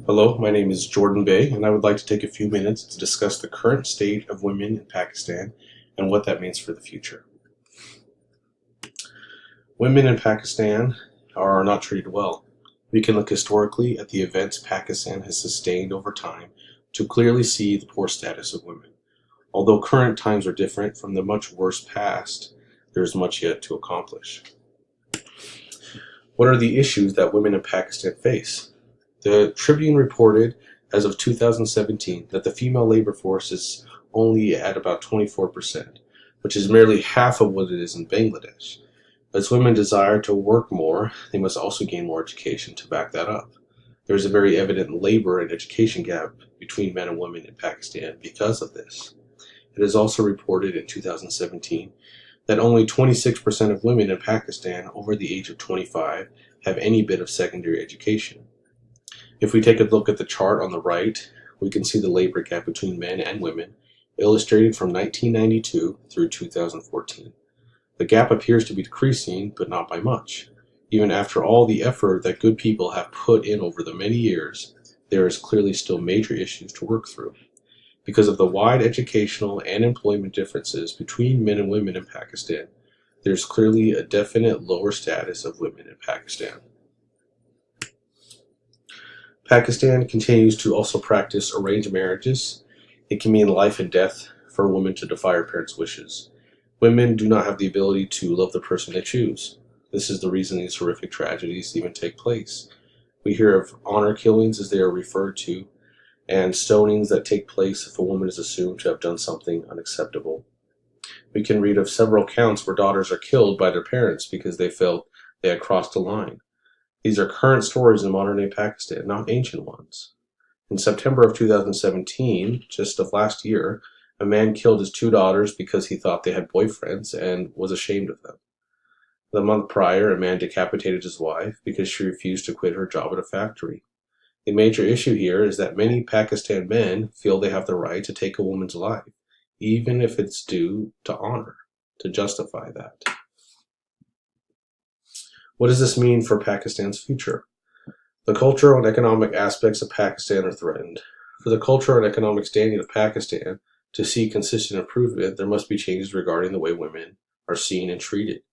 Hello, my name is Jordan Bay, and I would like to take a few minutes to discuss the current state of women in Pakistan and what that means for the future. Women in Pakistan are not treated well. We can look historically at the events Pakistan has sustained over time to clearly see the poor status of women. Although current times are different from the much worse past, there is much yet to accomplish. What are the issues that women in Pakistan face? The Tribune reported as of 2017 that the female labor force is only at about 24%, which is merely half of what it is in Bangladesh. As women desire to work more, they must also gain more education to back that up. There is a very evident labor and education gap between men and women in Pakistan because of this. It is also reported in 2017 that only 26% of women in Pakistan over the age of 25 have any bit of secondary education. If we take a look at the chart on the right, we can see the labor gap between men and women, illustrated from 1992 through 2014. The gap appears to be decreasing, but not by much. Even after all the effort that good people have put in over the many years, there is clearly still major issues to work through. Because of the wide educational and employment differences between men and women in Pakistan, there is clearly a definite lower status of women in Pakistan. Pakistan continues to also practice arranged marriages. It can mean life and death for a woman to defy her parents' wishes. Women do not have the ability to love the person they choose. This is the reason these horrific tragedies even take place. We hear of honor killings, as they are referred to, and stonings that take place if a woman is assumed to have done something unacceptable. We can read of several accounts where daughters are killed by their parents because they felt they had crossed a line. These are current stories in modern-day Pakistan, not ancient ones. In September of 2017, just of last year, a man killed his two daughters because he thought they had boyfriends and was ashamed of them. The month prior, a man decapitated his wife because she refused to quit her job at a factory. The major issue here is that many Pakistan men feel they have the right to take a woman's life, even if it's due to honor, to justify that. What does this mean for Pakistan's future? The cultural and economic aspects of Pakistan are threatened. For the cultural and economic standing of Pakistan to see consistent improvement, there must be changes regarding the way women are seen and treated.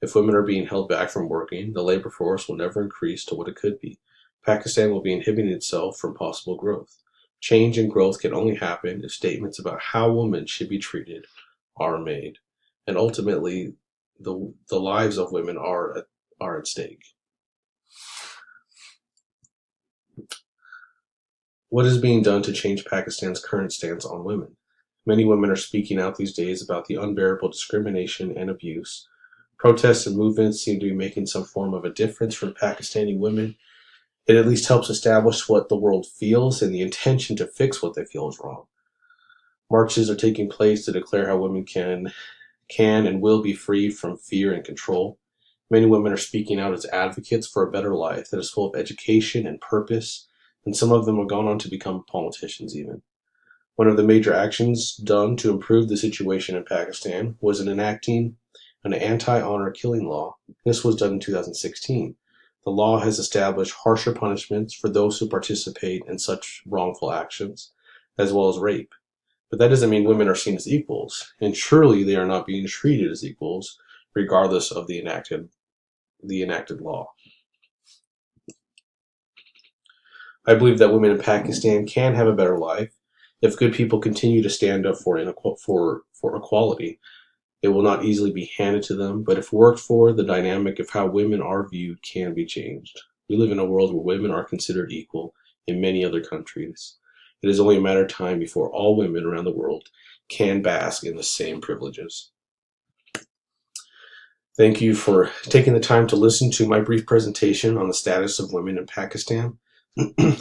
If women are being held back from working, the labor force will never increase to what it could be. Pakistan will be inhibiting itself from possible growth. Change and growth can only happen if statements about how women should be treated are made. And ultimately, the lives of women are at stake. What is being done to change Pakistan's current stance on women? Many women are speaking out these days about the unbearable discrimination and abuse. Protests and movements seem to be making some form of a difference for Pakistani women. It at least helps establish what the world feels and the intention to fix what they feel is wrong. Marches are taking place to declare how women can and will be free from fear and control. Many women are speaking out as advocates for a better life that is full of education and purpose, and some of them have gone on to become politicians even. One of the major actions done to improve the situation in Pakistan was in enacting an anti-honor killing law. This was done in 2016. The law has established harsher punishments for those who participate in such wrongful actions, as well as rape. But that doesn't mean women are seen as equals, and surely they are not being treated as equals, regardless of the enacted law. I believe that women in Pakistan can have a better life if good people continue to stand up for equality. It will not easily be handed to them, but if worked for, the dynamic of how women are viewed can be changed. We live in a world where women are considered equal in many other countries. It is only a matter of time before all women around the world can bask in the same privileges. Thank you for taking the time to listen to my brief presentation on the status of women in Pakistan.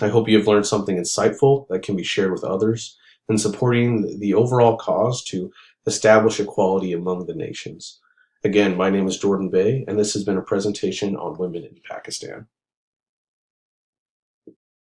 I hope you have learned something insightful that can be shared with others in supporting the overall cause to establish equality among the nations. Again, my name is Jordan Bay, and this has been a presentation on women in Pakistan.